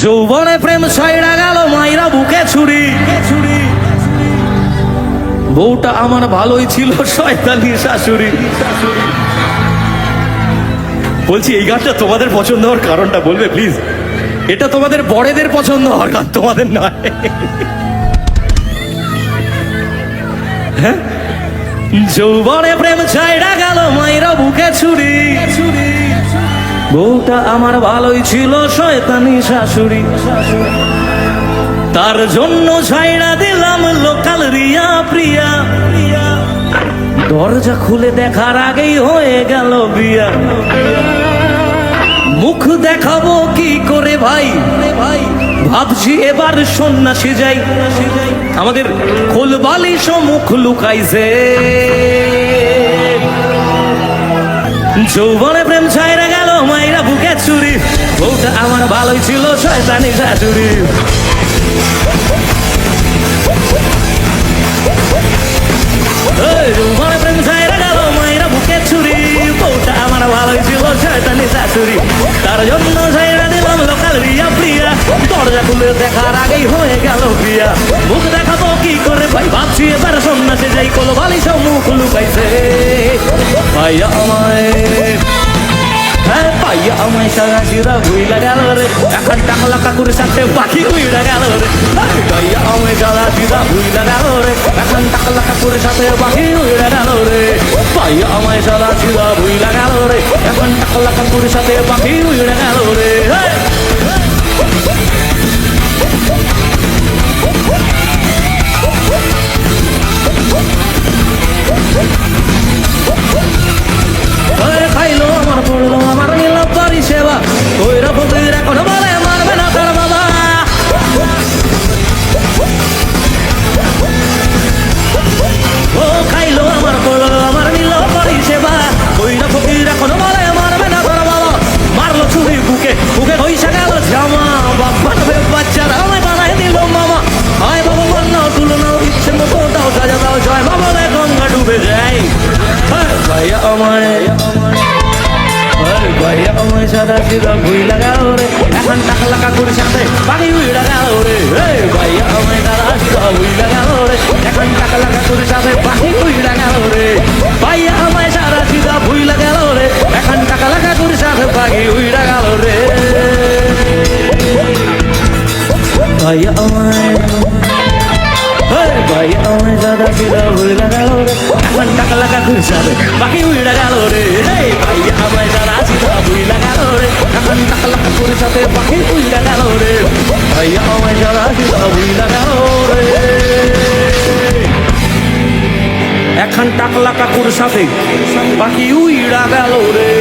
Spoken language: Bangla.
যৌবনে প্রেম ছাইড়া গেল মাইরা বুকে ছুরি। বউটা আমার ভালোই ছিল শয়তানি শাশুড়ি। বলছি এই গানটা তোমাদের পছন্দ হওয়ার কারণটা বলবে প্লিজ? এটা তোমাদের বড়দের পছন্দ হওয়ার গান, তোমাদের নয়। হ্যাঁ, যৌবনে প্রেম ছাইড়া গেল মাইরা বুকে ছুরি। বউটা আমার ভালোই ছিল শয়তানি শাশুড়ি। তার জন্য ছাইড়া দিলাম লোকাল রিয়া প্রিয়া। দরজা খুলে দেখার আগেই হয়ে গেল বিয়া। মুখ দেখাবো কি করে ভাই, ভাবছি এবার সন্ন্যাসী যাই। আমাদের খোলবালি মুখ লুকাইছে। যৌবনে প্রেম ছাইড়া গেল মাইরা বুকে ছুরি। বউটা আমার ভালোই ছিল শয়তানি শাশুড়ি। যৌবনে প্রেম ছাইড়া গেল মাইরা বুকে ছুরি। বউটা আমার ভালোই ছিল শয়তানি শাশুড়ি। তার জন্য ছাইড়া দিলাম লোকাল রিয়া প্রিয়া। দরজা খুলে দেখার আগেই হয়ে গেল বিয়া। মুখ দেখাবো কি করে ভাই, ভাবছি এবার সন্ন্যাসে যাই। কোলবালি মুখ লুকাইছে। ভাইয়া আমায়, হ্যাঁ পাইয়া আমায় সারা জিরা ভুইলা গেল রে। এখন টাকলা কাকুর সাথে পাখি উইড়া গেল রে। পাইয়া আমায় সারা জিরা ভুইলা গেল রে। এখন টাকলা কাকুর সাথে পাখি উইড়া গেল রে। পাইয়া আমায় সারা জিরা ভুইলা গেল রে। এখন টাকলা কাকুর সাথে পাখি উইড়া গেল রে। খাইলো আমার পড়লো আমার নিল পরিষেবা। ওইরা ফকির এখন বলে মারবে না তার বাবা। ও খাইলো আমার পড়লো আমার নিল পরিষেবা। ওইরা ফকির এখন বলে মারবে না তার বাবা। মারলো ছুরি বুকে, বুকে হইসা গেল জামা। বাবা বাচ্চারা আমায় বানাই দিল মামা। হয় বাবা বন্যা তুলো নাও, ইচ্ছে মতো দাও সাজা দাও, জয় বাবা গঙ্গা ডুবে যায়। ভাইয়া আমায়, ভাইয়া আমায় সাদা সিধা ভুইলা গেল রে। এখন টাকলা কাকুর সাথে পাখি উইড়া গেল রে। ভাইয়া আমায় সাদা সিধা ভুইলা গেল রে। এখন টাকলা কাকুর সাথে পাখি উইড়া গেল রে। ভাইয়া আমায় সাদা সিধা ভুইলা গেল রে। এখন টাকলা কাকুর সাথে পাখি উইড়া গেল রে। ভাইয়া আমায়, ভাইয়া আমায় সাদা সিধা ভুইলা গেল রে। এখন টাকলা কাকুর সাথে পাখি উইড়া গেল রে। ভাইয়া আমায় সাদা সিধা ভুইলা গেল রে। এখন টাকলা কাকুর সাথে পাখি উইড়া গেল রে। ভাইয়া আমায় সাদা সিধা ভুইলা গেল রে। এখন টাকলা কাকুর সাথে পাখি উইড়া গেল রে।